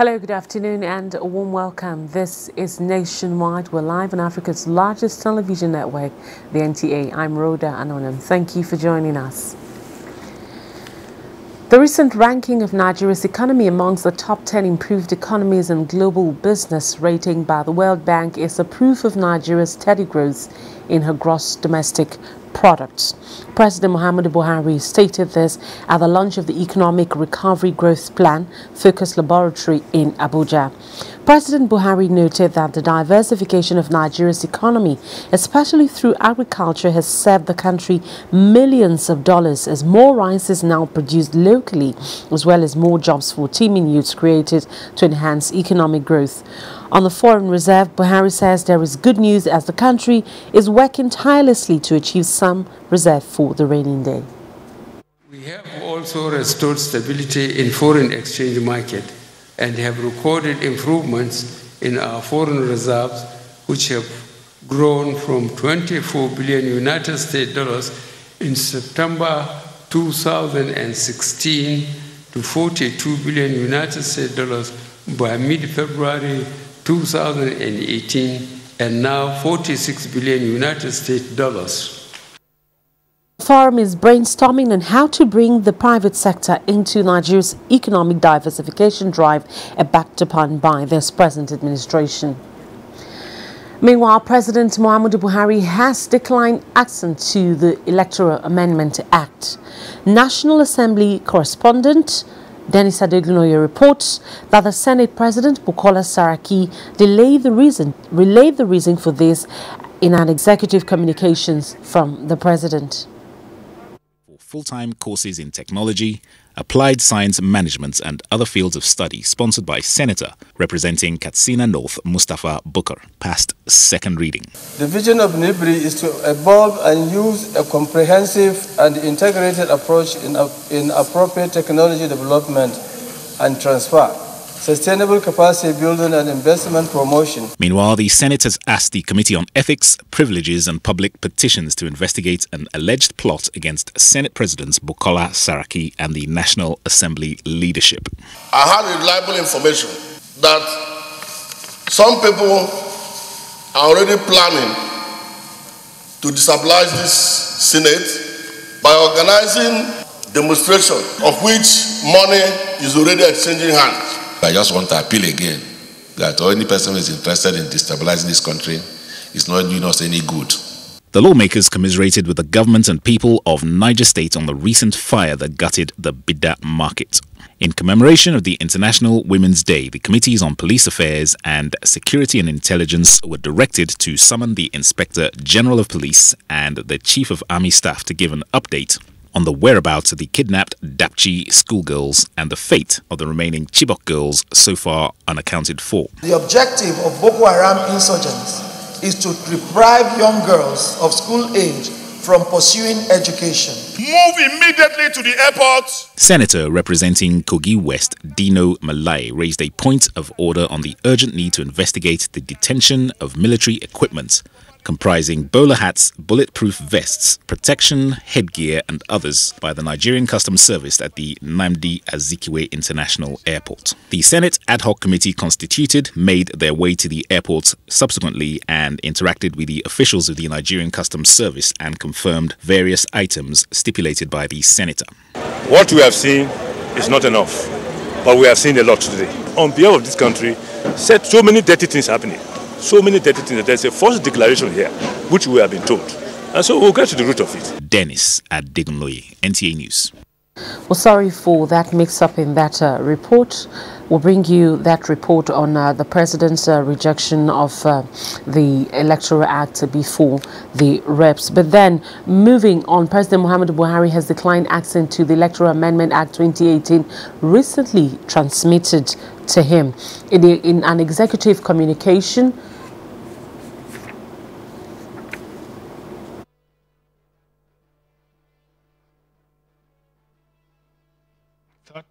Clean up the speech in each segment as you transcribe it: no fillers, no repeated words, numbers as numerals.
Hello, good afternoon and a warm welcome. This is Nationwide. We're live on Africa's largest television network, the NTA. I'm Rhoda Anonim. Thank you for joining us. The recent ranking of Nigeria's economy amongst the top 10 improved economies in global business rating by the World Bank is a proof of Nigeria's steady growth in her gross domestic products. President Muhammadu Buhari stated this at the launch of the Economic Recovery Growth Plan Focus Laboratory in Abuja. President Buhari noted that the diversification of Nigeria's economy, especially through agriculture, has saved the country millions of dollars as more rice is now produced locally, as well as more jobs for teeming youths created to enhance economic growth. On the foreign reserve, Buhari says there is good news as the country is working tirelessly to achieve some reserve for the rainy day. We have also restored stability in foreign exchange market and have recorded improvements in our foreign reserves, which have grown from 24 billion United States dollars in September 2016 to 42 billion United States dollars by mid-February 2018, and now 46 billion United States dollars. The forum is brainstorming on how to bring the private sector into Nigeria's economic diversification drive, backed upon by this present administration. Meanwhile, President Muhammadu Buhari has declined accent to the Electoral Amendment Act. National Assembly correspondent Dennis Adeglunoye reports that the Senate President Bukola Saraki relayed the reason for this in an executive communications from the President. Full-time courses in technology, applied science management and other fields of study, sponsored by Senator representing Katsina North Mustafa Bukar, passed second reading. The vision of NIBRI is to evolve and use a comprehensive and integrated approach in appropriate technology development and transfer, sustainable capacity building and investment promotion. Meanwhile, the Senate has asked the Committee on Ethics, Privileges and Public Petitions to investigate an alleged plot against Senate Presidents Bukola Saraki and the National Assembly leadership. I had reliable information that some people are already planning to destabilize this Senate by organizing demonstration of which money is already exchanging hands. I just want to appeal again that any person who is interested in destabilizing this country is not doing us any good. The lawmakers commiserated with the government and people of Niger State on the recent fire that gutted the Bida market. In commemoration of the International Women's Day, the Committees on Police Affairs and Security and Intelligence were directed to summon the Inspector General of Police and the Chief of Army Staff to give an update on the whereabouts of the kidnapped Dapchi schoolgirls and the fate of the remaining Chibok girls so far unaccounted for. The objective of Boko Haram insurgents is to deprive young girls of school age from pursuing education. Move immediately to the airport. Senator representing Kogi West, Dino Malai, raised a point of order on the urgent need to investigate the detention of military equipment comprising bowler hats, bulletproof vests, protection, headgear and others by the Nigerian Customs Service at the Nnamdi Azikiwe International Airport. The Senate Ad Hoc Committee constituted made their way to the airport subsequently and interacted with the officials of the Nigerian Customs Service and confirmed various items stipulated by the senator. What we have seen is not enough, but we have seen a lot today. On behalf of this country, said so many dirty things happening. So many dirty things. There's a false declaration here, which we have been told. And so we'll get to the root of it. Dennis Adeglunoye, NTA News. Well, sorry for that mix-up in that report. We'll bring you that report on the President's rejection of the Electoral Act before the reps. But then, moving on, President Muhammadu Buhari has declined accent to the Electoral Amendment Act 2018, recently transmitted to him in an executive communication.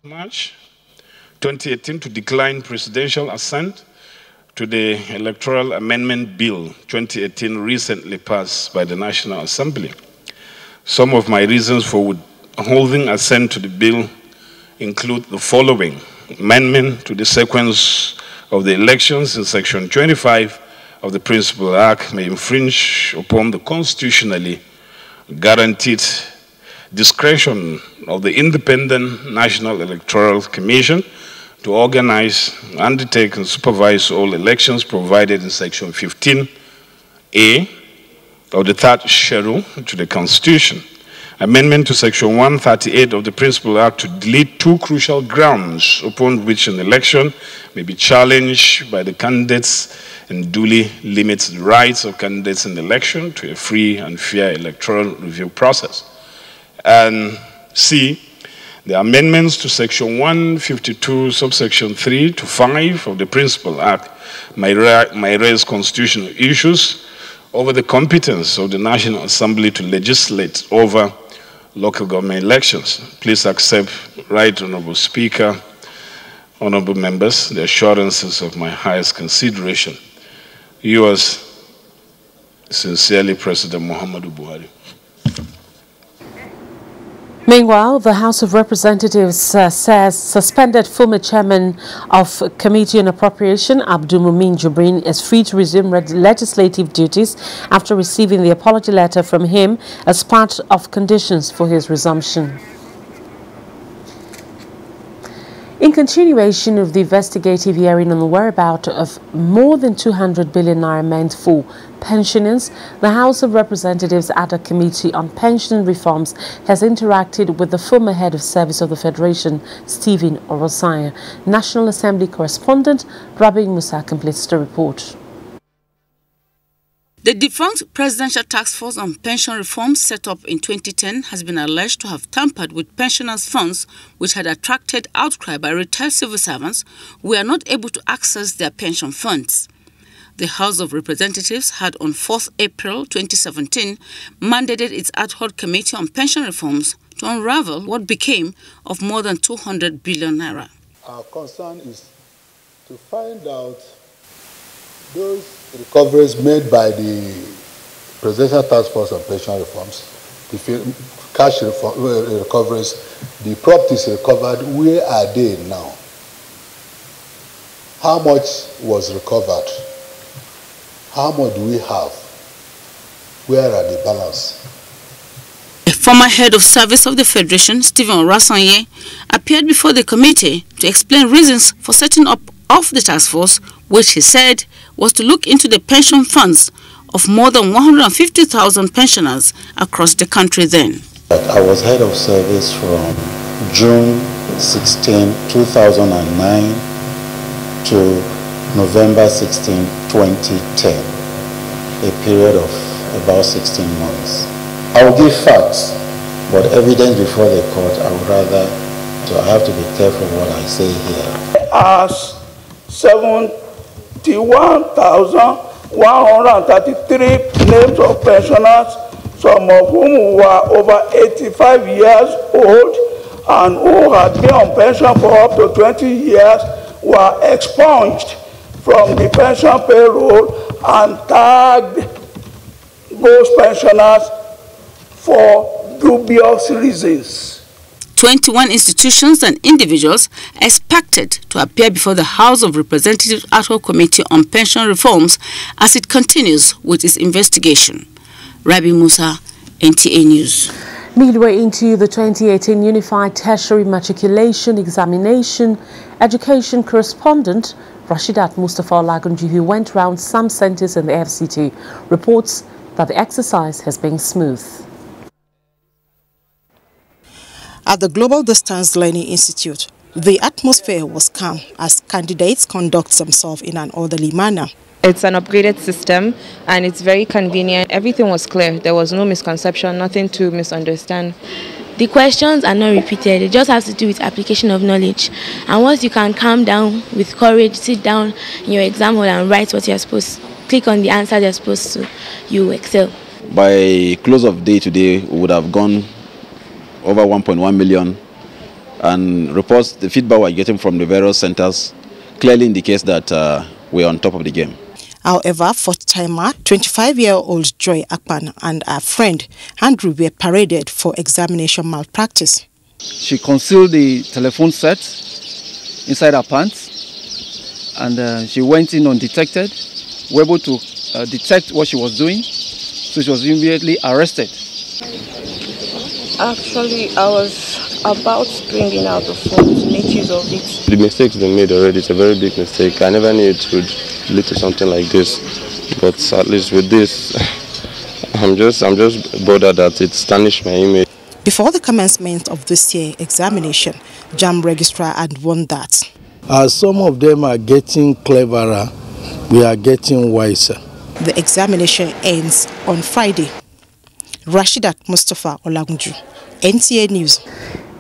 March 2018 to decline presidential assent to the Electoral Amendment Bill 2018 recently passed by the National Assembly. Some of my reasons for withholding assent to the bill include the following. amendment to the sequence of the elections in Section 25 of the Principal Act may infringe upon the constitutionally guaranteed discretion of the Independent National Electoral Commission to organize, undertake, and supervise all elections provided in Section 15A of the third schedule to the Constitution. Amendment to Section 138 of the Principal Act to delete two crucial grounds upon which an election may be challenged by the candidates and duly limits the rights of candidates in the election to a free and fair electoral review process. And C, the amendments to Section 152, subsection 3 to 5 of the Principal Act may raise constitutional issues over the competence of the National Assembly to legislate over local government elections. Please accept, Right Honorable Speaker, honorable members, the assurances of my highest consideration. Yours sincerely, President Muhammadu Buhari. Meanwhile, the House of Representatives says suspended former chairman of Committee on Appropriation, Abdulmumin Jibrin, is free to resume legislative duties after receiving the apology letter from him as part of conditions for his resumption. In continuation of the investigative hearing on the whereabouts of more than 200 billion naira meant for pensioners, the House of Representatives ad hoc Committee on Pension Reforms has interacted with the former head of service of the Federation, Stephen Orosanya. National Assembly correspondent Rabi Musa completes the report. The defunct Presidential Task Force on Pension Reforms set up in 2010 has been alleged to have tampered with pensioners' funds, which had attracted outcry by retired civil servants who were not able to access their pension funds. The House of Representatives had on 4th April 2017 mandated its ad hoc Committee on Pension Reforms to unravel what became of more than 200 billion naira. Our concern is to find out those recoveries made by the Presidential Task Force on Pension Reforms, the cash recoveries, the properties recovered, where are they now? How much was recovered? How much do we have? Where are the balance? A former head of service of the Federation, Stephen Orosanye, appeared before the committee to explain reasons for setting up of the task force, which he said was to look into the pension funds of more than 150,000 pensioners across the country then. I was head of service from June 16, 2009 to November 16, 2010, a period of about 16 months. I will give facts, but evidence before the court, I would rather, so I have to be careful what I say here. As 71,133 names of pensioners, some of whom were over 85 years old and who had been on pension for up to 20 years, were expunged from the pension payroll and tagged those pensioners for dubious reasons. 21 institutions and individuals expected to appear before the House of Representatives ad hoc Committee on Pension Reforms as it continues with its investigation. Rabi Musa, NTA News. Midway into the 2018 Unified Tertiary Matriculation Examination, education correspondent Rashidat Mustafa Olagunju, who went round some centres in the FCT, reports that the exercise has been smooth. At the Global Distance Learning Institute, the atmosphere was calm as candidates conduct themselves in an orderly manner. It's an upgraded system and it's very convenient. Everything was clear. There was no misconception, nothing to misunderstand. The questions are not repeated. It just has to do with application of knowledge. And once you can calm down with courage, sit down in your exam hall and write what you're supposed to, click on the answer you're supposed to, you excel. By close of day today, we would have gone over 1.1 million, and reports, the feedback we're getting from the various centers clearly indicates that we're on top of the game. However, fourth-timer 25-year-old Joy Akpan and her friend Andrew were paraded for examination malpractice. She concealed the telephone set inside her pants, and she went in undetected. We were able to detect what she was doing, so she was immediately arrested. Actually, I was about bringing out the phone to make use of it. The mistake's been made already. It's a very big mistake. I never knew it would lead to something like this, but at least with this, I'm just bothered that it tarnished my image. Before the commencement of this year's examination, JAMB registrar had warned that as some of them are getting cleverer, we are getting wiser. The examination ends on Friday. Rashidat Mustafa Olagunju, NTA News.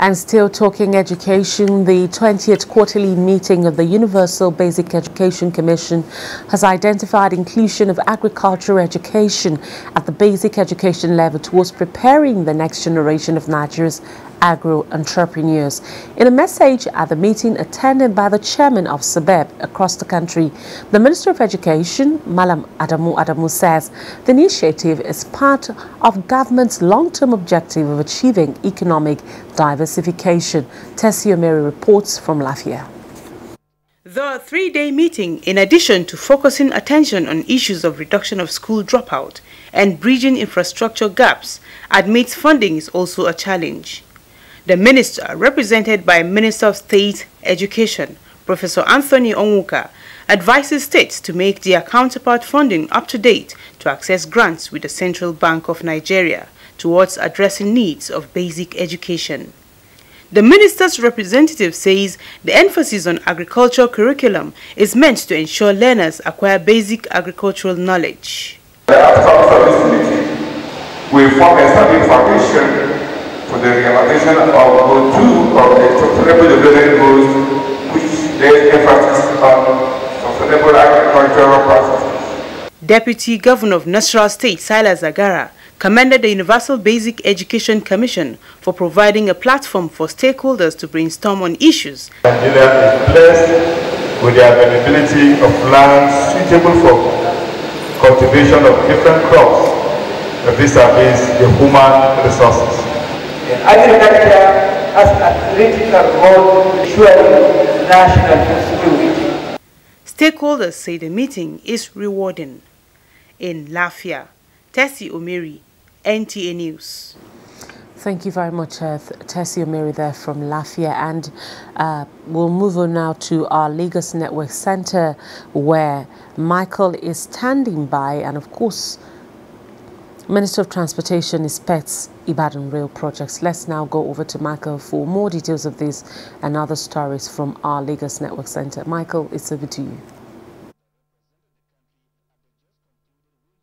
And still talking education, the 20th quarterly meeting of the Universal Basic Education Commission has identified inclusion of agricultural education at the basic education level towards preparing the next generation of Nigeria's agro-entrepreneurs. In a message at the meeting attended by the chairman of SABEB across the country, the Minister of Education, Malam Adamu says the initiative is part of government's long-term objective of achieving economic diversification. Tessie Omeri reports from Lafia. The three-day meeting, in addition to focusing attention on issues of reduction of school dropout and bridging infrastructure gaps, admits funding is also a challenge. The minister, represented by Minister of State Education, Professor Anthony Onwuka, advises states to make their counterpart funding up to date to access grants with the Central Bank of Nigeria towards addressing needs of basic education. The minister's representative says the emphasis on agricultural curriculum is meant to ensure learners acquire basic agricultural knowledge. The outcomes of this meeting will form a solid foundation for the realization of two of the sustainable development goals, which lays emphasis on sustainable agricultural processes. Deputy Governor of Nasarawa State, Silas Agara, commended the Universal Basic Education Commission for providing a platform for stakeholders to brainstorm on issues. Nigeria is blessed with the availability of lands suitable for cultivation of different crops, vis-a-vis the human resources. Agriculture has a critical role in ensuring national security. Stakeholders say the meeting is rewarding. In Lafia, Tessie Omeri, NTA News. Thank you very much, Tessie Omeri there from Lafia. And we'll move on now to our Lagos Network Center, where Michael is standing by, and of course, Minister of Transportation inspects Ibadan rail projects. Let's now go over to Michael for more details of this and other stories from our Lagos Network Center. Michael, it's over to you.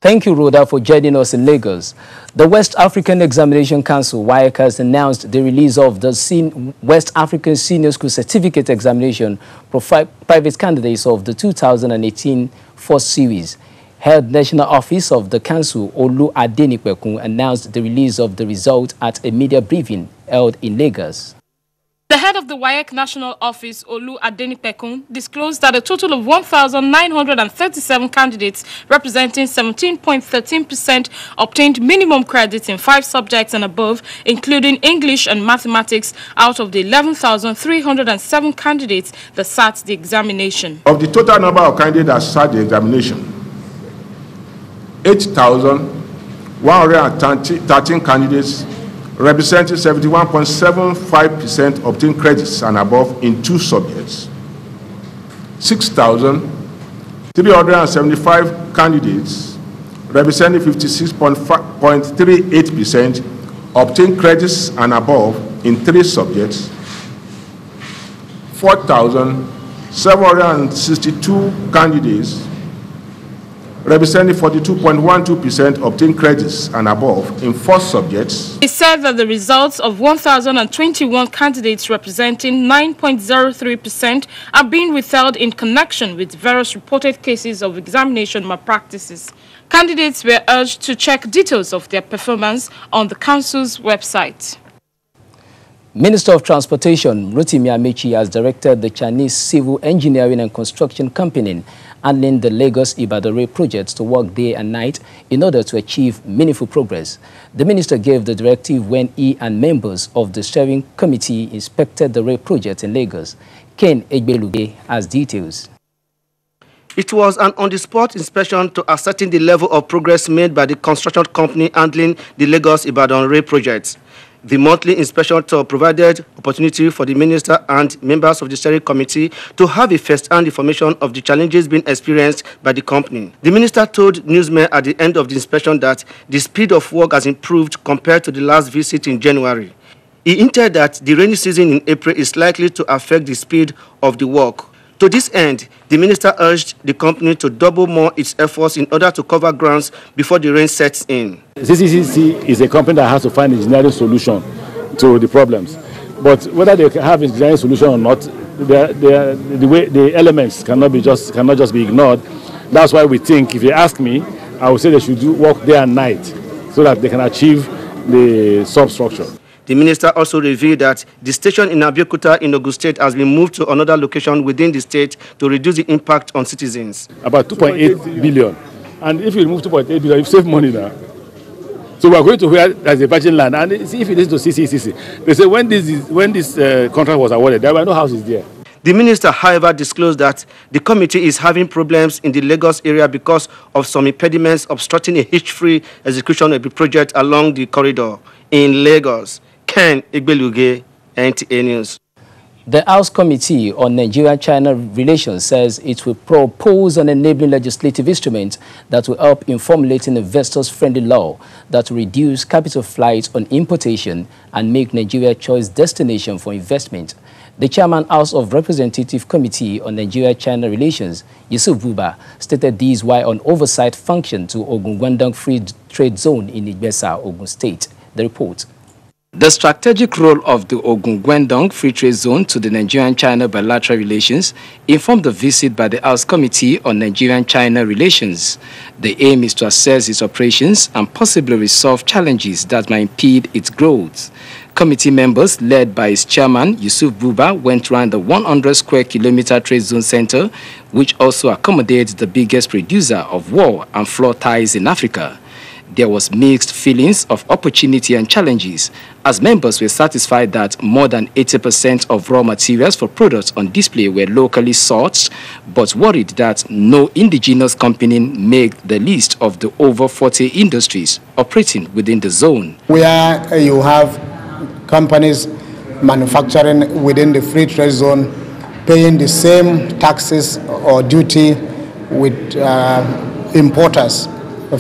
Thank you, Rhoda, for joining us in Lagos. The West African Examination Council, WAEC, has announced the release of the West African Senior School Certificate Examination for private candidates of the 2018 First Series. Head National Office of the Council, Olu Adenipekun, announced the release of the result at a media briefing held in Lagos. The head of the WAEC National Office, Olu Adenipekun, disclosed that a total of 1,937 candidates, representing 17.13%, obtained minimum credit in 5 subjects and above, including English and mathematics, out of the 11,307 candidates that sat the examination. Of the total number of candidates that sat the examination, 8,113 candidates, representing 71.75%, obtained credits and above in 2 subjects. 6,375 candidates, representing 56.38%, obtained credits and above in 3 subjects. 4,762 candidates, representing 42.12%, obtained credits and above in 4 subjects. He said that the results of 1,021 candidates representing 9.03% are being withheld in connection with various reported cases of examination malpractices. Candidates were urged to check details of their performance on the Council's website. Minister of Transportation Rotimi Amechi has directed the Chinese civil engineering and construction company handling the Lagos-Ibadan Rail project to work day and night in order to achieve meaningful progress. The minister gave the directive when he and members of the steering committee inspected the rail project in Lagos. Ken Egbeluge has details. It was an on-the-spot inspection to ascertain the level of progress made by the construction company handling the Lagos-Ibadan Rail project. The monthly inspection tour provided opportunity for the minister and members of the steering committee to have a first-hand information of the challenges being experienced by the company. The minister told newsmen at the end of the inspection that the speed of work has improved compared to the last visit in January. He hinted that the rainy season in April is likely to affect the speed of the work. To this end, the minister urged the company to double more its efforts in order to cover grounds before the rain sets in. CCCC is a company that has to find engineering solution to the problems. But whether they have engineering solution or not, the elements cannot just be ignored. That's why we think, if you ask me, I would say they should work day and night so that they can achieve the substructure. The minister also revealed that the station in Abuja in Ogun State has been moved to another location within the state to reduce the impact on citizens. About 2.8 billion. And if you remove 2.8 billion, you save money now. So we are going to where there's a virgin land. And if it is to CCCC, they say when this contract was awarded, there were no houses there. The minister, however, disclosed that the committee is having problems in the Lagos area because of some impediments obstructing a hitch-free execution of the project along the corridor in Lagos. Ken Egbeluge, NTA News. The House Committee on Nigeria-China Relations says it will propose an enabling legislative instrument that will help in formulating investors-friendly law that will reduce capital flight on importation and make Nigeria a choice destination for investment. The chairman, House of Representatives Committee on Nigeria-China Relations, Yusuf Buba, stated these while on oversight function to Ogun-Gwandang Free Trade Zone in Igbesa, Ogun State. The report. The strategic role of the Ogun-Gwandang Free Trade Zone to the Nigerian-China bilateral relations informed the visit by the House Committee on Nigerian-China Relations. The aim is to assess its operations and possibly resolve challenges that might impede its growth. Committee members, led by its chairman, Yusuf Buba, went around the 100 square kilometer trade zone center, which also accommodates the biggest producer of wool and floor ties in Africa. There was mixed feelings of opportunity and challenges, as members were satisfied that more than 80% of raw materials for products on display were locally sourced, but worried that no indigenous company made the list of the over 40 industries operating within the zone. Where you have companies manufacturing within the free trade zone paying the same taxes or duty with importers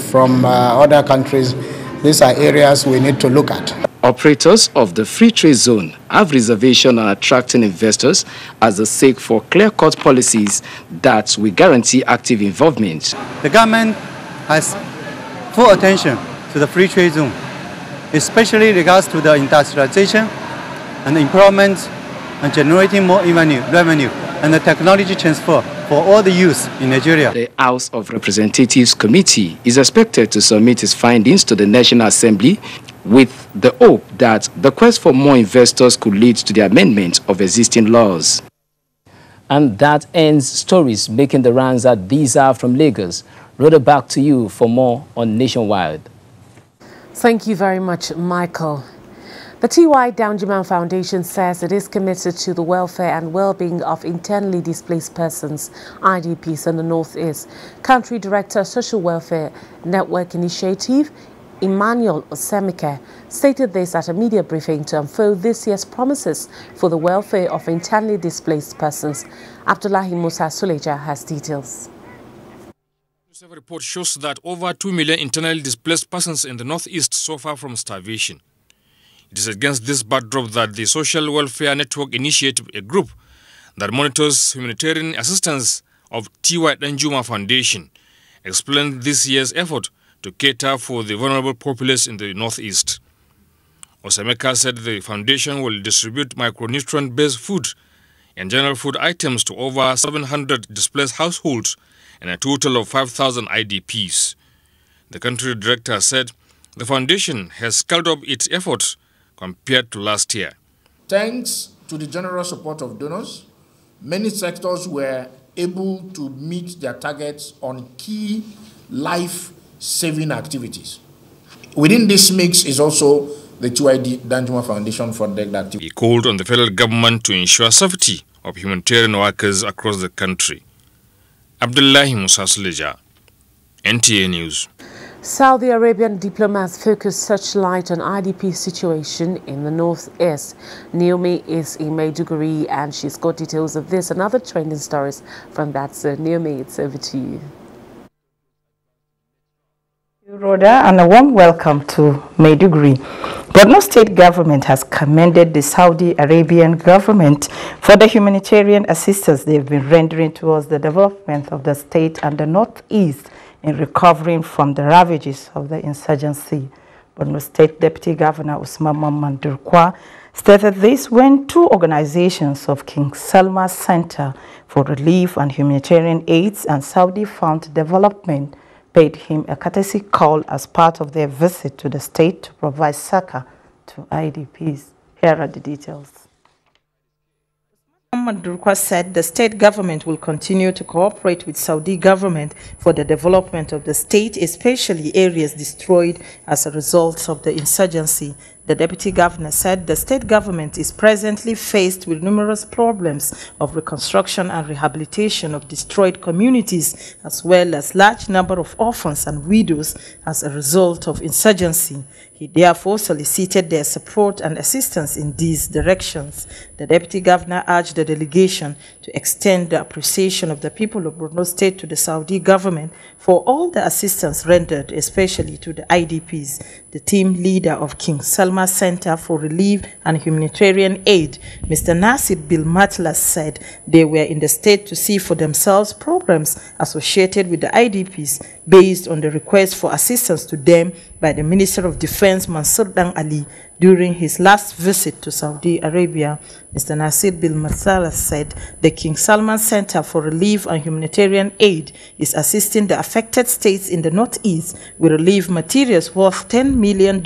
from other countries, these are areas we need to look at. Operators of the free trade zone have reservation on attracting investors as they seek for clear-cut policies that will guarantee active involvement. The government has full attention to the free trade zone, especially regards to the industrialization and employment and generating more revenue and the technology transfer for all the youth in Nigeria. The House of Representatives Committee is expected to submit its findings to the National Assembly with the hope that the quest for more investors could lead to the amendment of existing laws. And that ends stories making the rounds at These Are from Lagos. Rhoda, back to you for more on Nationwide. Thank you very much, Michael. The T.Y. Danjuma Foundation says it is committed to the welfare and well-being of internally displaced persons, IDPs, in the Northeast. Country Director, Social Welfare Network Initiative, Emmanuel Osemike, stated this at a media briefing to unfold this year's promises for the welfare of internally displaced persons. Abdullahi Musa Suleja has details. The report shows that over 2 million internally displaced persons in the Northeast suffer from starvation. It is against this backdrop that the Social Welfare Network Initiative, a group that monitors humanitarian assistance of T.Y. Danjuma Foundation, explained this year's effort to cater for the vulnerable populace in the Northeast. Osemeka said the foundation will distribute micronutrient-based food and general food items to over 700 displaced households and a total of 5,000 IDPs. The country director said the foundation has scaled up its efforts compared to last year. Thanks to the generous support of donors, many sectors were able to meet their targets on key life-saving activities. Within this mix is also the 2ID Danjuma Foundation funded activity. He called on the federal government to ensure safety of humanitarian workers across the country. Abdullahi Musa Suleja, NTA News. Saudi Arabian diplomats focus searchlight on IDP situation in the northeast. Naomi is in Maiduguri and she's got details of this and other trending stories from that. So Naomi, it's over to you. Rhoda, and a warm welcome to Maiduguri. Borno State government has commended the Saudi Arabian government for the humanitarian assistance they've been rendering towards the development of the state and the northeast in recovering from the ravages of the insurgency. Borno State Deputy Governor Usman Mamman Durkwa stated this when two organizations of King Salman Center for Relief and Humanitarian Aids and Saudi Fund Development paid him a courtesy call as part of their visit to the state to provide succor to IDPs. Here are the details. Muhammad Durkwa said the state government will continue to cooperate with Saudi government for the development of the state, especially areas destroyed as a result of the insurgency. The deputy governor said the state government is presently faced with numerous problems of reconstruction and rehabilitation of destroyed communities, as well as large number of orphans and widows as a result of insurgency. He therefore solicited their support and assistance in these directions. The deputy governor urged the delegation to extend the appreciation of the people of Borno State to the Saudi government for all the assistance rendered, especially to the IDPs. The team leader of King Salman Center for Relief and Humanitarian Aid, Mr. Nasir Bilmatla, said they were in the state to see for themselves programs associated with the IDPs based on the request for assistance to them by the Minister of Defense Mansour Dan Ali during his last visit to Saudi Arabia. Mr. Nasir Bilmatla said the King Salman Center for Relief and Humanitarian Aid is assisting the affected states in the northeast with relief materials worth $10 million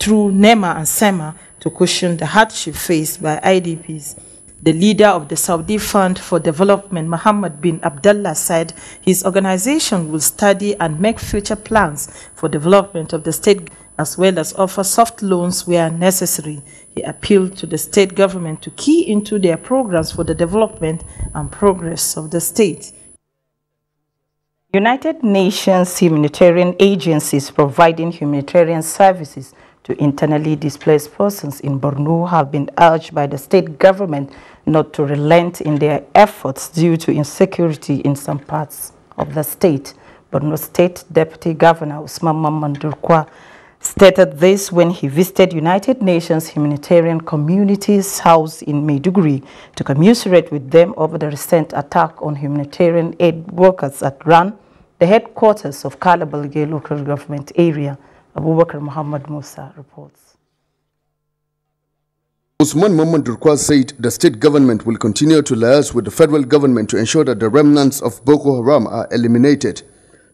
through NEMA and SEMA to cushion the hardship faced by IDPs. The leader of the Saudi Fund for Development, Mohammed bin Abdullah, said his organization will study and make future plans for development of the state, as well as offer soft loans where necessary. He appealed to the state government to key into their programs for the development and progress of the state. United Nations humanitarian agencies providing humanitarian services to internally displaced persons in Borno have been urged by the state government not to relent in their efforts due to insecurity in some parts of the state. Borno State Deputy Governor Usman Mamman Durkwa stated this when he visited United Nations Humanitarian Communities House in Maiduguri to commiserate with them over the recent attack on humanitarian aid workers at RAN, the headquarters of Kalabalge local government area. Abubakar Muhammad Musa reports. Usman Mamman Durkwa said the state government will continue to liaise with the federal government to ensure that the remnants of Boko Haram are eliminated.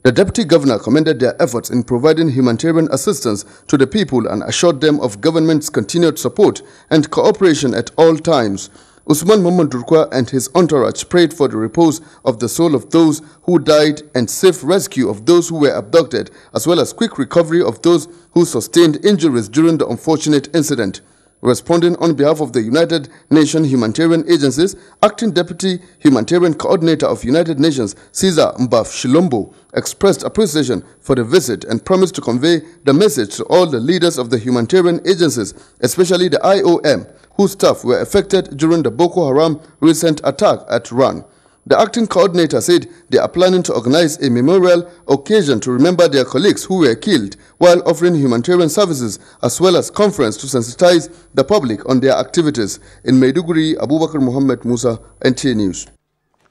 The deputy governor commended their efforts in providing humanitarian assistance to the people and assured them of government's continued support and cooperation at all times. Usman Mamman Durkwa and his entourage prayed for the repose of the soul of those who died and safe rescue of those who were abducted, as well as quick recovery of those who sustained injuries during the unfortunate incident. Responding on behalf of the United Nations Humanitarian Agencies, Acting Deputy Humanitarian Coordinator of United Nations, Cesar Mbaf Shilombo, expressed appreciation for the visit and promised to convey the message to all the leaders of the humanitarian agencies, especially the IOM, whose staff were affected during the Boko Haram recent attack at RAN. The acting coordinator said they are planning to organize a memorial occasion to remember their colleagues who were killed while offering humanitarian services, as well as conference to sensitize the public on their activities. In Maiduguri, Abubakar Muhammad Musa, NTA News.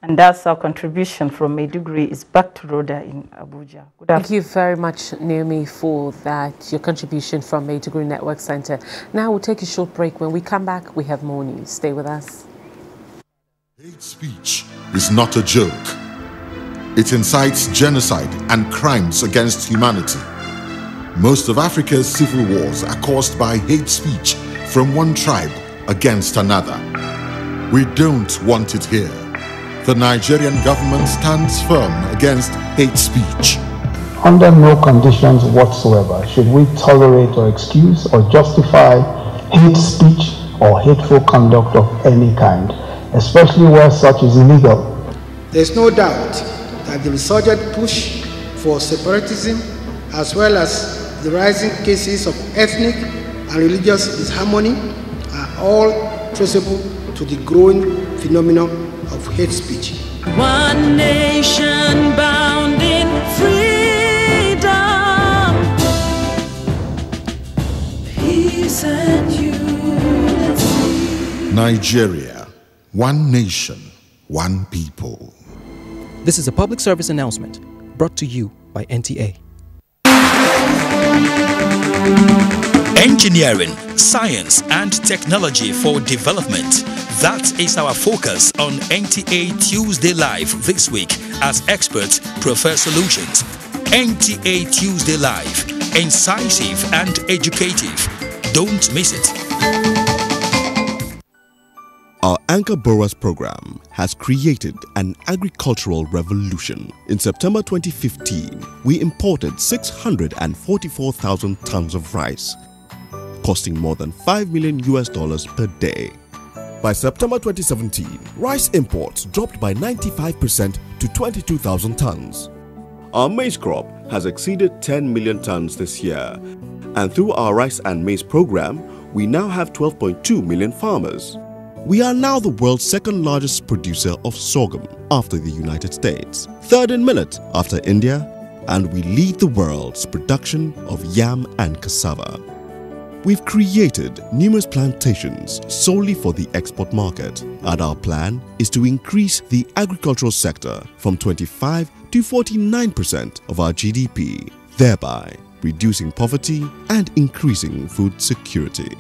And that's our contribution from Maiduguri. Is back to Rhoda in Abuja. Thank you very much, Naomi, for that, your contribution from Maiduguri Network Center. Now we'll take a short break. When we come back, we have more news. Stay with us. Hate speech is not a joke. It incites genocide and crimes against humanity. Most of Africa's civil wars are caused by hate speech from one tribe against another. We don't want it here. The Nigerian government stands firm against hate speech. Under no conditions whatsoever should we tolerate or excuse or justify hate speech or hateful conduct of any kind, especially where such is illegal. There is no doubt that the resurgent push for separatism, as well as the rising cases of ethnic and religious disharmony, are all traceable to the growing phenomenon of hate speech. One nation bound in freedom, peace and unity. Nigeria, one nation, one people. This is a public service announcement brought to you by NTA. Engineering, science and technology for development. That is our focus on NTA Tuesday Live this week as experts prefer solutions. NTA Tuesday Live, incisive and educative. Don't miss it. Our Anchor Borers program has created an agricultural revolution. In September 2015, we imported 644,000 tons of rice, costing more than $5 million per day. By September 2017, rice imports dropped by 95% to 22,000 tons. Our maize crop has exceeded 10 million tons this year, and through our rice and maize program, we now have 12.2 million farmers. We are now the world's second largest producer of sorghum after the United States, third in millet after India, and we lead the world's production of yam and cassava. We've created numerous plantations solely for the export market, and our plan is to increase the agricultural sector from 25 to 49% of our GDP, thereby reducing poverty and increasing food security.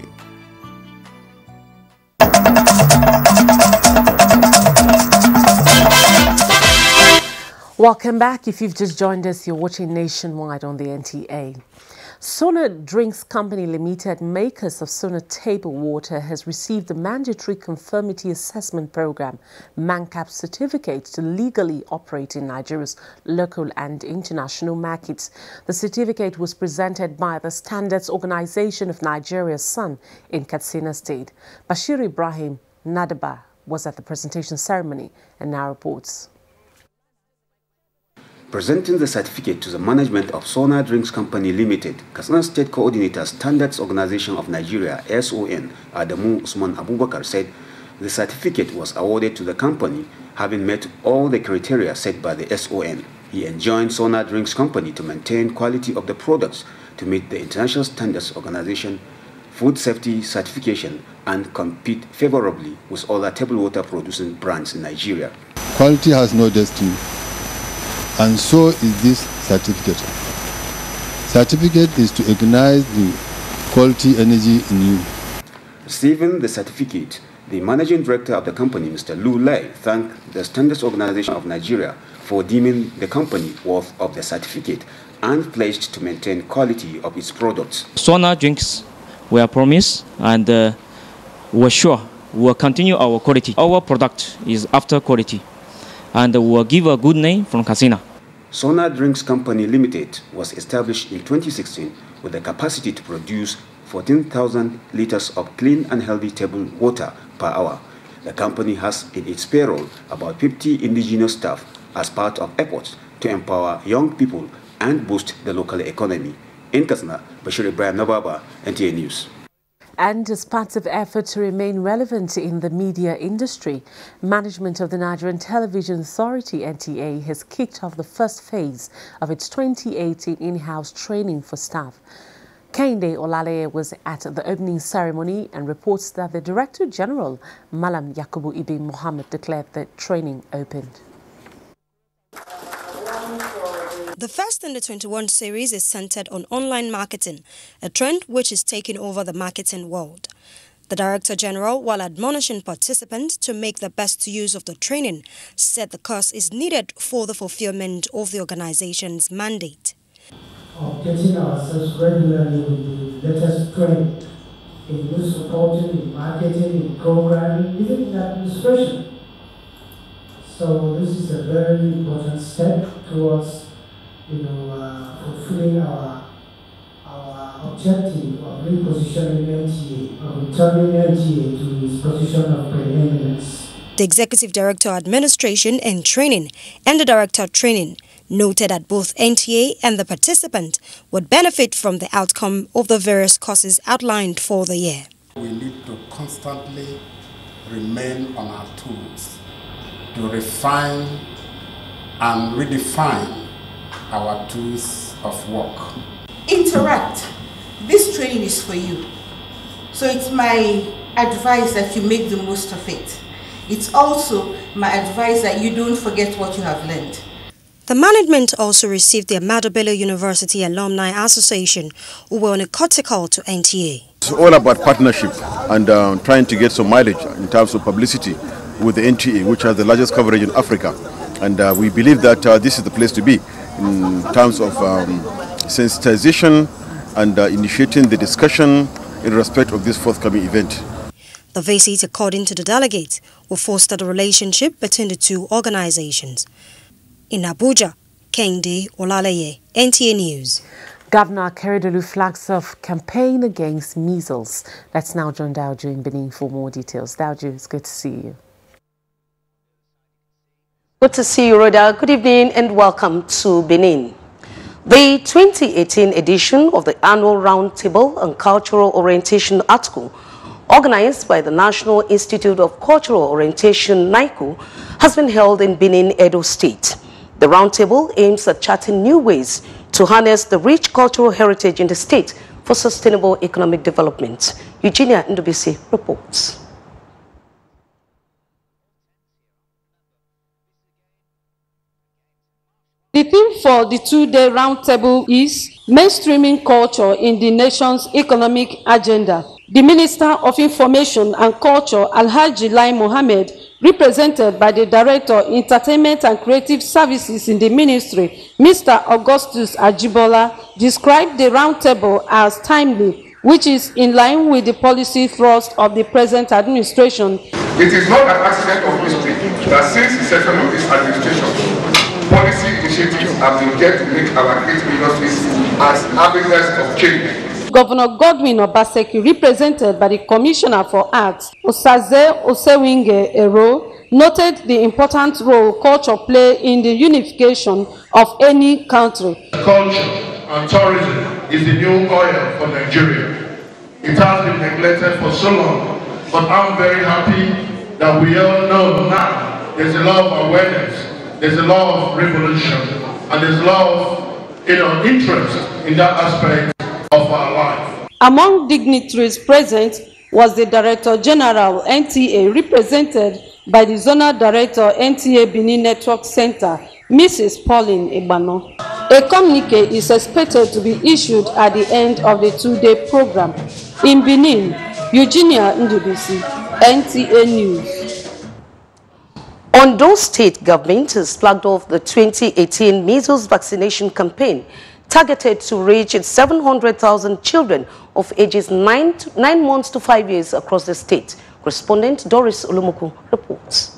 Welcome back. If you've just joined us, you're watching Nationwide on the NTA. Sona Drinks Company Limited, makers of Sona Table Water, has received the mandatory conformity assessment program (MANCAP) certificate to legally operate in Nigeria's local and international markets. The certificate was presented by the Standards Organization of Nigeria's SON in Katsina State. Bashir Ibrahim Nadaba was at the presentation ceremony and now reports. Presenting the certificate to the management of Sona Drinks Company Limited, Katsina State Coordinator Standards Organization of Nigeria (SON) Adamu Usman Abubakar said the certificate was awarded to the company having met all the criteria set by the SON. He enjoined Sona Drinks Company to maintain quality of the products to meet the International Standards Organization food safety certification and compete favorably with other table water producing brands in Nigeria. Quality has no destiny. And so is this certificate. Certificate is to ignite the quality energy in you. Receiving the certificate, the managing director of the company, Mr. Lu Lai, thanked the Standards Organization of Nigeria for deeming the company worth of the certificate and pledged to maintain quality of its products. Sona Drinks, we are promised and we're sure we will continue our quality. Our product is after quality, and we will give a good name from Katsina. Sona Drinks Company Limited was established in 2016 with the capacity to produce 14,000 liters of clean and healthy table water per hour. The company has in its payroll about 50 indigenous staff as part of efforts to empower young people and boost the local economy. In Katsina, Bashir Ibrahim Nababa, NTA News. And as part of effort to remain relevant in the media industry, management of the Nigerian Television Authority (NTA) has kicked off the first phase of its 2018 in-house training for staff. Kehinde Olaleye was at the opening ceremony and reports that the Director General, Malam Yakubu Ibn Mohammed, declared that training opened. The first in the 21 series is centered on online marketing, a trend which is taking over the marketing world. The Director General, while admonishing participants to make the best use of the training, said the course is needed for the fulfillment of the organization's mandate. Of getting ourselves regularly with the latest trend in news reporting, in marketing, in programming, even in administration. So this is a very important step towards, fulfilling our objective of repositioning NTA, of returning NTA to its position of preeminence. The Executive Director Administration and Training and the Director of Training noted that both NTA and the participant would benefit from the outcome of the various courses outlined for the year. We need to constantly remain on our toes to refine and redefine our tools of work. Interact. This training is for you. So it's my advice that you make the most of it. It's also my advice that you don't forget what you have learned. The management also received the Ahmadu Bello University Alumni Association, who were on a courtesy call to NTA. It's all about partnership and trying to get some mileage in terms of publicity with the NTA, which has the largest coverage in Africa. And we believe that this is the place to be in terms of sensitization and initiating the discussion in respect of this forthcoming event. The visit, according to the delegates, will foster the relationship between the two organizations. In Abuja, Kende Olaleye, NTA News. Governor Akeredolu flags off campaign against measles. Let's now join Dauju in Benin for more details. Dauju, it's good to see you. Good to see you, Rhoda. Good evening and welcome to Benin. The 2018 edition of the annual Roundtable on Cultural Orientation article, organized by the National Institute of Cultural Orientation, NICO, has been held in Benin, Edo State. The Roundtable aims at charting new ways to harness the rich cultural heritage in the state for sustainable economic development. Eugenia Ndubisi reports. The theme for the two-day roundtable is mainstreaming culture in the nation's economic agenda. The Minister of Information and Culture, Alhaji Lai Mohammed, represented by the Director of Entertainment and Creative Services in the Ministry, Mr. Augustus Ajibola, described the roundtable as timely, which is in line with the policy thrust of the present administration. It is not an accident of history that since the inception of this administration, policy initiatives have been there to make our creative industries as avenues of change. Governor Godwin Obaseki, represented by the Commissioner for Arts, Osaze Osewinge Ero, noted the important role culture plays in the unification of any country. Culture and tourism is the new oil for Nigeria. It has been neglected for so long, but I'm very happy that we all know now there's a lot of awareness, there's a lot of revolution, and there's a lot of interest in that aspect of our life. Among dignitaries present was the Director General NTA, represented by the Zonal Director NTA Benin Network Center, Mrs. Pauline Ebano. A communique is expected to be issued at the end of the two-day program. In Benin, Eugenia Ndubisi, NTA News. Ondo State government has flagged off the 2018 measles vaccination campaign targeted to reach 700,000 children of ages 9 months to 5 years across the state. Correspondent Doris Olumuku reports.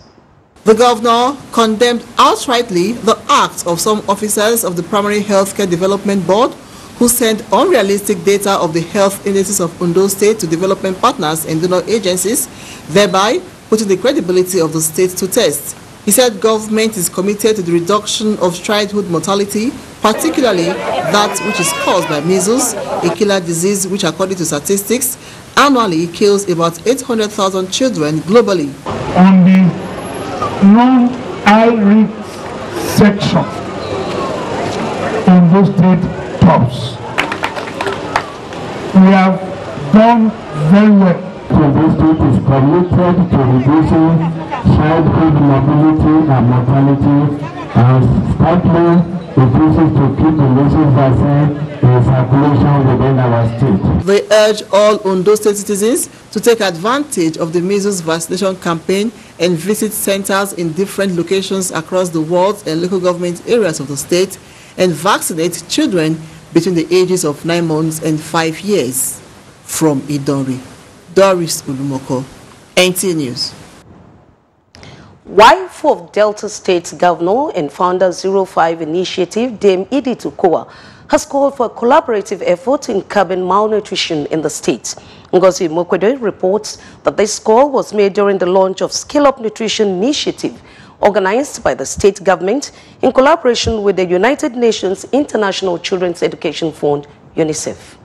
The governor condemned outrightly the act of some officers of the Primary Healthcare Development Board who sent unrealistic data of the health indices of Ondo State to development partners and donor agencies, thereby putting the credibility of the state to test. He said government is committed to the reduction of childhood mortality, particularly that which is caused by measles, a killer disease which, according to statistics, annually kills about 800,000 children globally. On the non-high-risk section, Ondo State tops. We have done very well. The state is committed to reducing childhood mobility and mortality and startling reduces to keep the measles vaccine in circulation within our state. They urge all Ondo State citizens to take advantage of the measles vaccination campaign and visit centers in different locations across the world and local government areas of the state and vaccinate children between the ages of 9 months and 5 years. From Idori, Doris Ulumoko, NTA News. Wife of Delta State Governor and founder 05 Initiative, Dame Edith Ukowa, has called for a collaborative effort in curbing malnutrition in the state. Ngozi Mokwede reports that this call was made during the launch of Scale Up Nutrition Initiative, organized by the state government in collaboration with the United Nations International Children's Education Fund, UNICEF.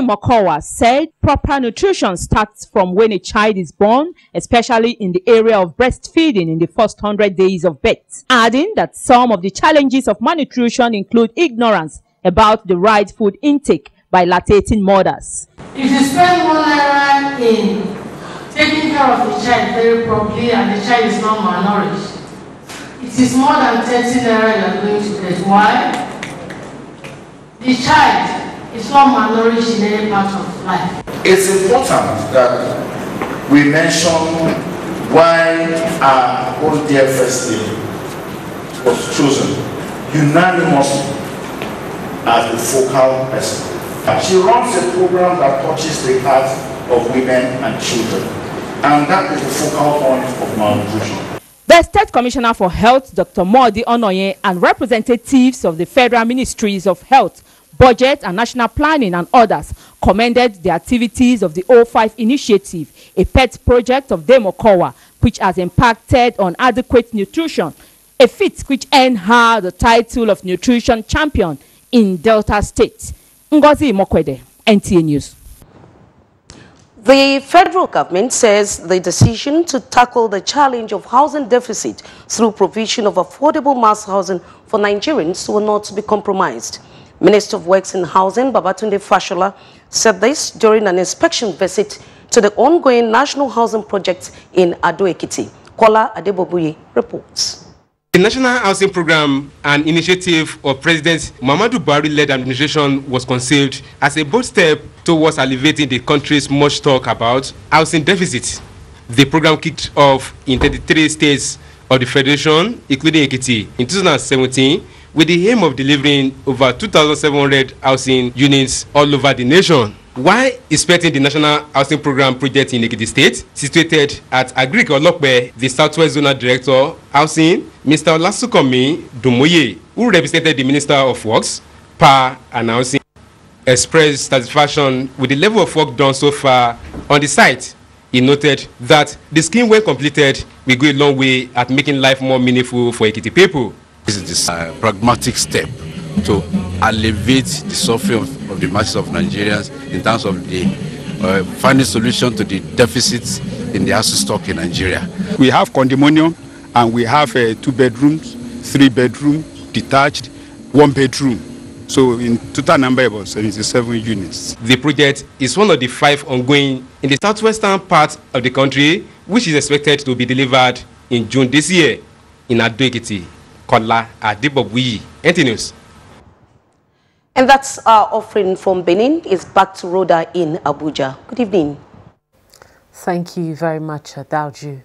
Mokowa said proper nutrition starts from when a child is born, especially in the area of breastfeeding in the first 100 days of birth, adding that some of the challenges of malnutrition include ignorance about the right food intake by lactating mothers. If you spend $1 in taking care of the child very properly and the child is not malnourished, it is more than 30 naira you are going to get. Why? The child is not malnourished in any part of life. It's important that we mention why our own dear First Lady was chosen unanimously as the focal person. She runs a program that touches the hearts of women and children, and that is the focal point of malnutrition. The State Commissioner for Health, Dr. Modi Onoye, and representatives of the Federal Ministries of Health, Budget and National Planning and others commended the activities of the 05 Initiative, a pet project of Dame Okowa, which has impacted on adequate nutrition, a feat which earned her the title of Nutrition Champion in Delta State. Ngozi Mokwede, NTA News. The federal government says the decision to tackle the challenge of housing deficit through provision of affordable mass housing for Nigerians will not be compromised. Minister of Works and Housing, Babatunde Fashola, said this during an inspection visit to the ongoing national housing project in Ado-Ekiti. Kola Adebobuye reports. The National Housing Program, an initiative of President Muhammadu Buhari-led administration, was conceived as a bold step towards alleviating the country's much talk about housing deficit. The program kicked off in 33 states of the Federation, including Ekiti, in 2017, with the aim of delivering over 2,700 housing units all over the nation. While inspecting the National Housing Program project in Ekiti State, situated at Agric Olokpe, the Southwest Zonal Director, Housing, Mr. Olasukomi Dumoye, who represented the Minister of Works, Power and Housing, expressed satisfaction with the level of work done so far on the site. He noted that the scheme, when completed, will go a long way at making life more meaningful for Ekiti people. This is a pragmatic step to alleviate the suffering of the masses of Nigerians in terms of the finding solution to the deficits in the housing stock in Nigeria. We have condominium and we have 2 bedrooms, 3 bedroom, detached, 1 bedroom. So in total number about 77 units. The project is one of the 5 ongoing in the southwestern part of the country, which is expected to be delivered in June this year in Ado-Ekiti. Kola Adebobuyi, NTA News. And that's our offering from Benin. Is back to Rhoda in Abuja. Good evening. Thank you very much, Dauju.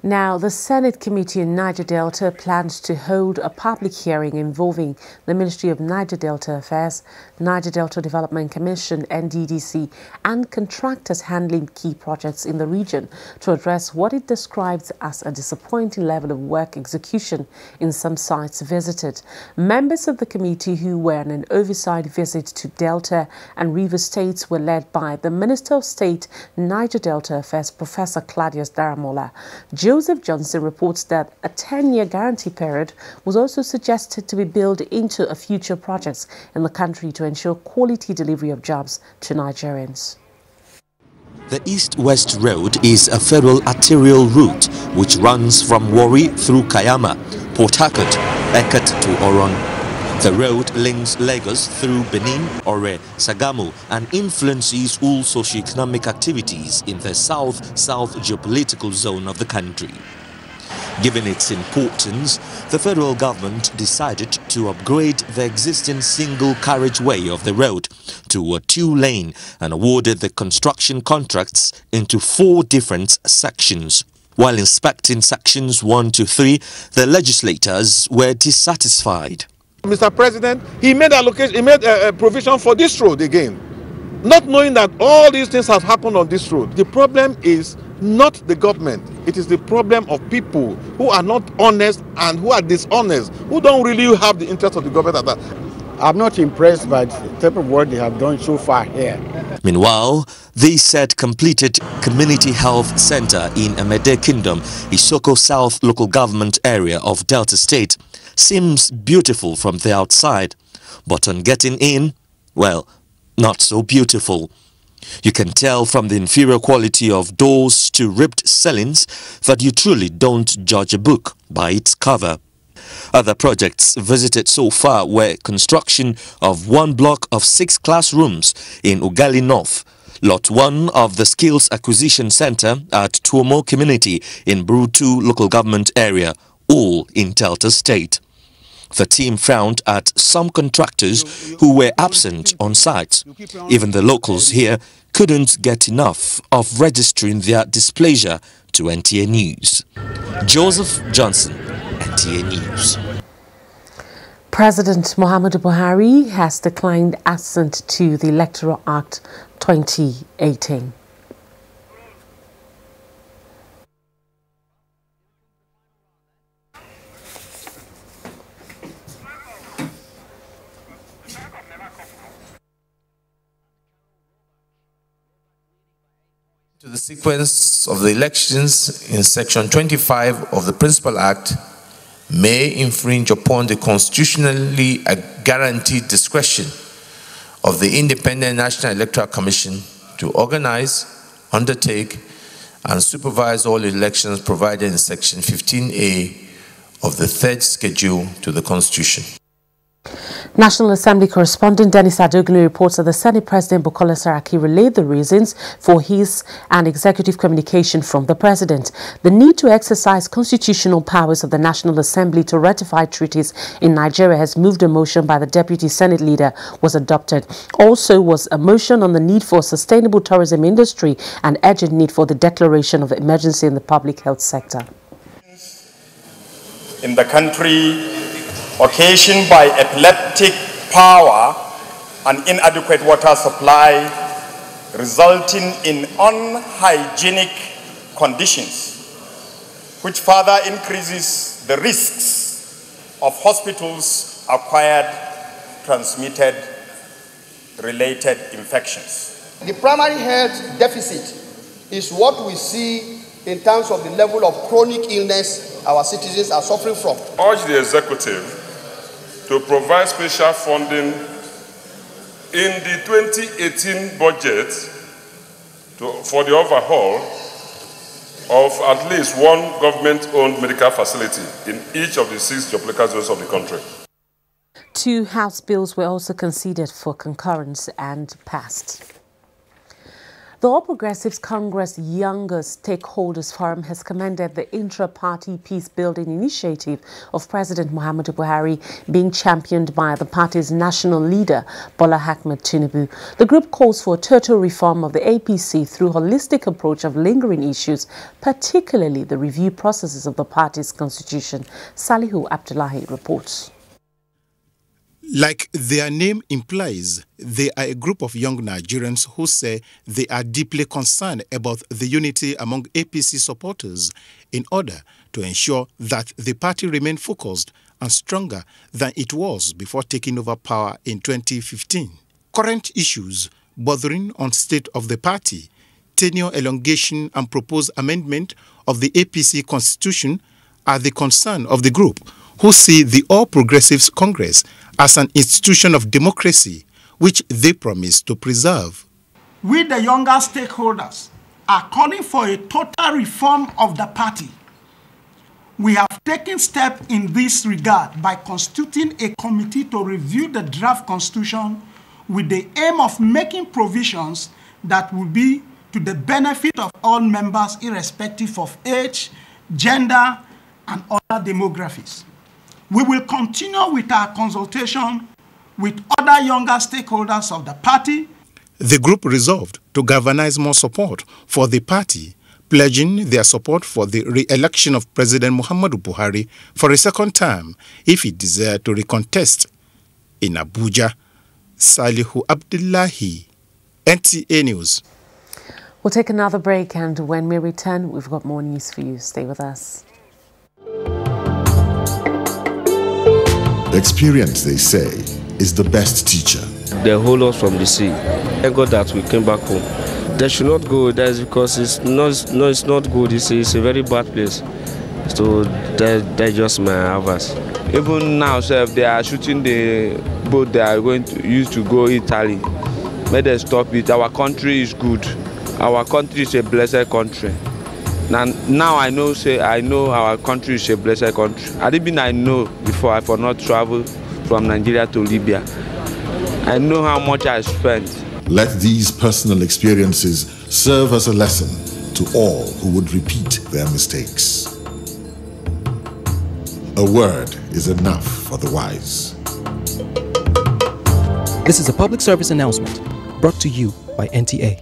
Now, the Senate Committee in Niger Delta plans to hold a public hearing involving the Ministry of Niger Delta Affairs, Niger Delta Development Commission, NDDC, and contractors handling key projects in the region to address what it describes as a disappointing level of work execution in some sites visited. Members of the committee who were on an oversight visit to Delta and River States were led by the Minister of State, Niger Delta Affairs, Professor Claudius Daramola. Joseph Johnson reports that a 10-year guarantee period was also suggested to be built into a future projects in the country to ensure quality delivery of jobs to Nigerians. The East-West Road is a federal arterial route which runs from Warri through Kayama, Port Harcourt, Eket to Oron. The road links Lagos through Benin, Ore, Sagamu, and influences all socio-economic activities in the south-south geopolitical zone of the country. Given its importance, the federal government decided to upgrade the existing single carriageway of the road to a 2-lane and awarded the construction contracts into 4 different sections. While inspecting sections 1 to 3, the legislators were dissatisfied. Mr. President, he made a provision for this road again. not knowing that all these things have happened on this road. The problem is not the government. It is the problem of people who are not honest and who are dishonest, who don't really have the interest of the government at that. I'm not impressed by the type of work they have done so far here. Meanwhile, the said completed community health center in Emede Kingdom, Isoko South local government area of Delta State, seems beautiful from the outside, but on getting in, well, not so beautiful. You can tell from the inferior quality of doors to ripped ceilings that you truly don't judge a book by its cover. Other projects visited so far were construction of one block of 6 classrooms in Ugali North, Lot 1 of the Skills Acquisition Center at Tuomo Community in Brutu local government area, all in Delta State. The team frowned at some contractors who were absent on site. Even the locals here couldn't get enough of registering their displeasure to NTA News. Joseph Johnson, NTA News. President Muhammadu Buhari has declined assent to the Electoral Act 2018. To the sequence of the elections in Section 25 of the Principal Act may infringe upon the constitutionally guaranteed discretion of the Independent National Electoral Commission to organize, undertake, and supervise all elections provided in Section 15A of the third schedule to the Constitution. National Assembly correspondent Dennis Adoglu reports that the Senate President Bukola Saraki relayed the reasons for his and executive communication from the President. The need to exercise constitutional powers of the National Assembly to ratify treaties in Nigeria has moved a motion by the Deputy Senate Leader was adopted. Also was a motion on the need for a sustainable tourism industry and urgent need for the declaration of emergency in the public health sector. In the country, occasioned by epileptic power and inadequate water supply, resulting in unhygienic conditions, which further increases the risks of hospitals' acquired transmitted related infections. The primary health deficit is what we see in terms of the level of chronic illness our citizens are suffering from. Urge the executive to provide special funding in the 2018 budget for the overhaul of at least one government-owned medical facility in each of the 6 geopolitical zones of the country. 2 House bills were also considered for concurrence and passed. The All Progressives Congress Younger Stakeholders Forum has commended the intra-party peace-building initiative of President Muhammadu Buhari being championed by the party's national leader, Bola Ahmed Tinubu. The group calls for a total reform of the APC through a holistic approach of lingering issues, particularly the review processes of the party's constitution. Salihu Abdullahi reports. Like their name implies, they are a group of young Nigerians who say they are deeply concerned about the unity among APC supporters in order to ensure that the party remain focused and stronger than it was before taking over power in 2015. Current issues bordering on state of the party, tenure elongation and proposed amendment of the APC constitution are the concern of the group, who see the All Progressives Congress as an institution of democracy, which they promise to preserve. We, the younger stakeholders, are calling for a total reform of the party. We have taken steps in this regard by constituting a committee to review the draft constitution with the aim of making provisions that will be to the benefit of all members irrespective of age, gender, and other demographics. We will continue with our consultation with other younger stakeholders of the party. The group resolved to galvanize more support for the party, pledging their support for the re-election of President Muhammadu Buhari for a second term if he desired to recontest. In Abuja, Salihu Abdullahi, NTA News. We'll take another break, and when we return, we've got more news for you. Stay with us. Experience, they say, is the best teacher. They hold us from the sea. Thank God that we came back home. They should not go there because it's not good. It's a very bad place. So they just may have us. Even now, sir, they are shooting the boat they are going to use to go Italy. May they stop it. Our country is good. Our country is a blessed country. Now I know our country is a blessed country. I know before I for not travel from Nigeria to Libya. I know how much I spent. Let these personal experiences serve as a lesson to all who would repeat their mistakes. A word is enough for the wise. This is a public service announcement brought to you by NTA.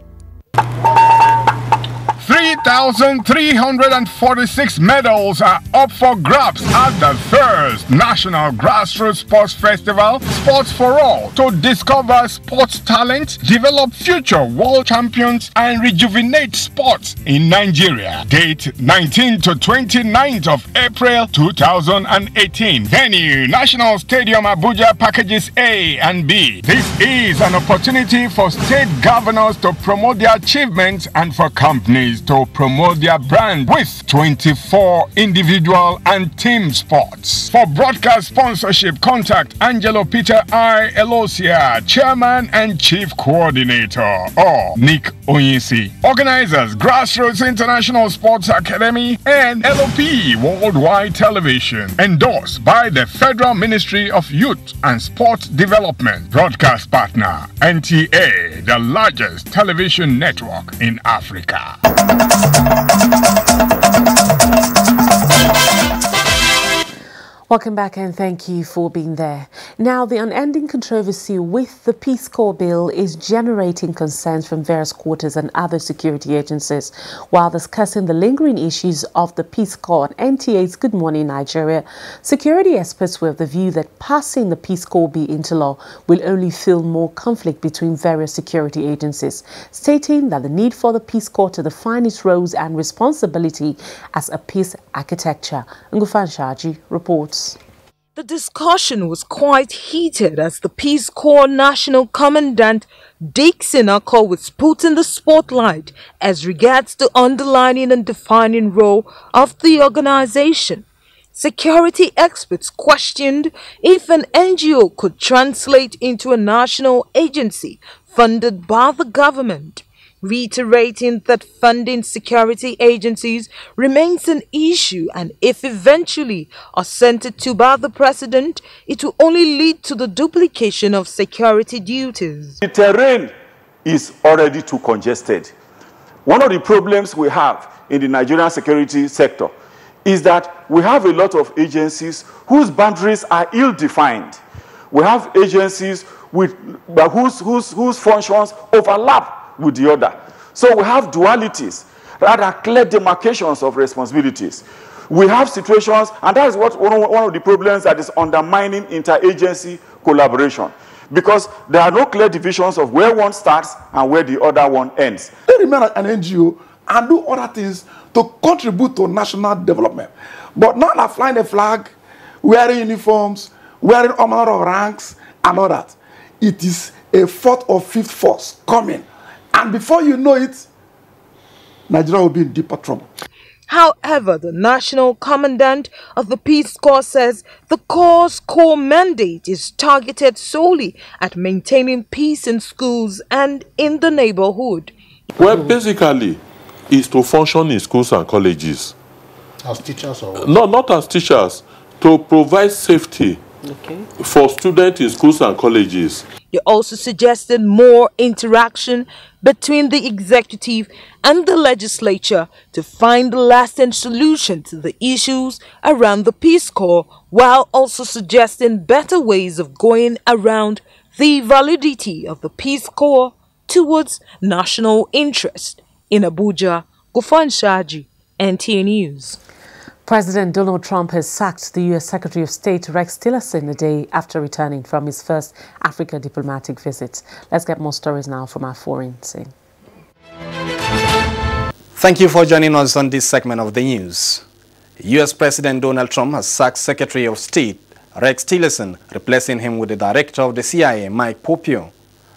3,346 medals are up for grabs at the first National Grassroots Sports Festival, Sports for All, to discover sports talent, develop future world champions, and rejuvenate sports in Nigeria. Date 19th to 29th of April 2018. Venue, National Stadium Abuja, packages A and B. This is an opportunity for state governors to promote their achievements and for companies to promote their brand with 24 individual and team sports. For broadcast sponsorship, contact Angelo Peter I. Elosia, Chairman and Chief Coordinator, or Nick Onyisi. Organizers, Grassroots International Sports Academy and LOP Worldwide Television. Endorsed by the Federal Ministry of Youth and Sport Development. Broadcast partner, NTA, the largest television network in Africa. Welcome back, and thank you for being there. Now, the unending controversy with the Peace Corps bill is generating concerns from various quarters and other security agencies. While discussing the lingering issues of the Peace Corps on NTA's Good Morning Nigeria, security experts were of the view that passing the Peace Corps bill into law will only fuel more conflict between various security agencies, stating that the need for the Peace Corps to define its roles and responsibility as a peace architecture. Ngufan Shaji reports. The discussion was quite heated as the Peace Corps National Commandant Dixon Akol was put in the spotlight as regards the underlining and defining role of the organization. Security experts questioned if an NGO could translate into a national agency funded by the government, reiterating that funding security agencies remains an issue, and if eventually assented to by the president, it will only lead to the duplication of security duties. The terrain is already too congested. One of the problems we have in the Nigerian security sector is that we have a lot of agencies whose boundaries are ill-defined. We have agencies with, whose functions overlap with the other. So we have dualities, rather clear demarcations of responsibilities. We have situations, and that is what one of the problems that is undermining interagency collaboration, because there are no clear divisions of where one starts and where the other one ends. They remain an NGO and do other things to contribute to national development. But not like flying a flag, wearing uniforms, wearing all manner of ranks, and all that. It is a fourth or fifth force coming. And before you know it, Nigeria will be in deeper trouble. However, the National Commandant of the Peace Corps says the Corps' core mandate is targeted solely at maintaining peace in schools and in the neighborhood. Well, basically, is to function in schools and colleges. As teachers or what? No, not as teachers. To provide safety for students in schools and colleges. They also suggested more interaction between the executive and the legislature to find a lasting solution to the issues around the Peace Corps, while also suggesting better ways of going around the validity of the Peace Corps towards national interest. In Abuja, Gufan Shaji, NTA News. President Donald Trump has sacked the U.S. Secretary of State Rex Tillerson a day after returning from his first Africa diplomatic visit. Let's get more stories now from our foreign scene. Thank you for joining us on this segment of the news. U.S. President Donald Trump has sacked Secretary of State Rex Tillerson, replacing him with the Director of the CIA, Mike Pompeo.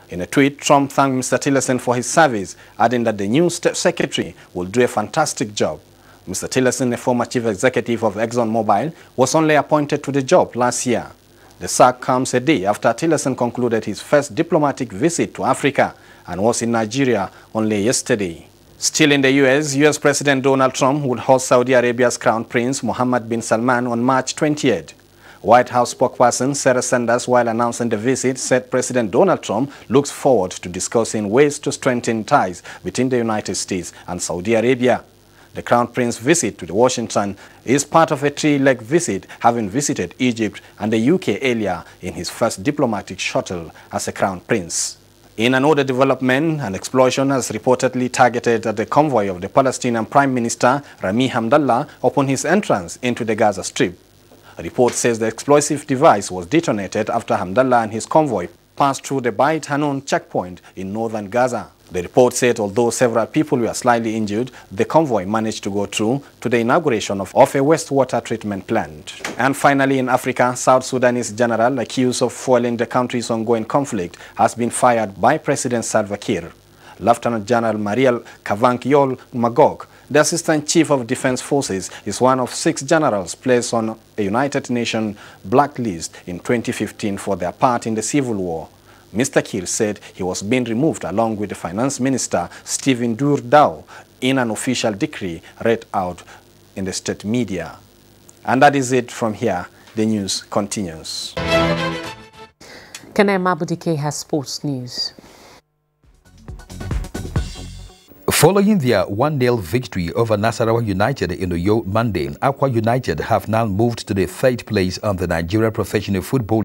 In a tweet, Trump thanked Mr. Tillerson for his service, adding that the new secretary will do a fantastic job. Mr. Tillerson, a former chief executive of ExxonMobil, was only appointed to the job last year. The sack comes a day after Tillerson concluded his first diplomatic visit to Africa and was in Nigeria only yesterday. Still in the U.S. President Donald Trump would host Saudi Arabia's Crown Prince Mohammed bin Salman on March 20th. White House spokesperson Sarah Sanders, while announcing the visit, said President Donald Trump looks forward to discussing ways to strengthen ties between the United States and Saudi Arabia. The Crown Prince's visit to Washington is part of a three-leg visit, having visited Egypt and the UK earlier in his first diplomatic shuttle as a Crown Prince. In another development, an explosion has reportedly targeted at the convoy of the Palestinian Prime Minister Rami Hamdallah upon his entrance into the Gaza Strip. A report says the explosive device was detonated after Hamdallah and his convoy passed through the Beit Hanun checkpoint in northern Gaza. The report said although several people were slightly injured, the convoy managed to go through to the inauguration of a wastewater treatment plant. And finally, in Africa, South Sudanese general accused of fueling the country's ongoing conflict has been fired by President Salva Kiir. Lieutenant General Mariel Kavank-Yol Magog, the Assistant Chief of Defense Forces, is one of 6 generals placed on a United Nations blacklist in 2015 for their part in the civil war. Mr. Kiir said he was being removed along with the Finance Minister Stephen Dow in an official decree read out in the state media. And that is it from here. The news continues. Kane Mabudike has sports news. Following their 1-0 victory over Nasarawa United in Uyo Monday, Akwa United have now moved to the 3rd place on the Nigeria Professional Football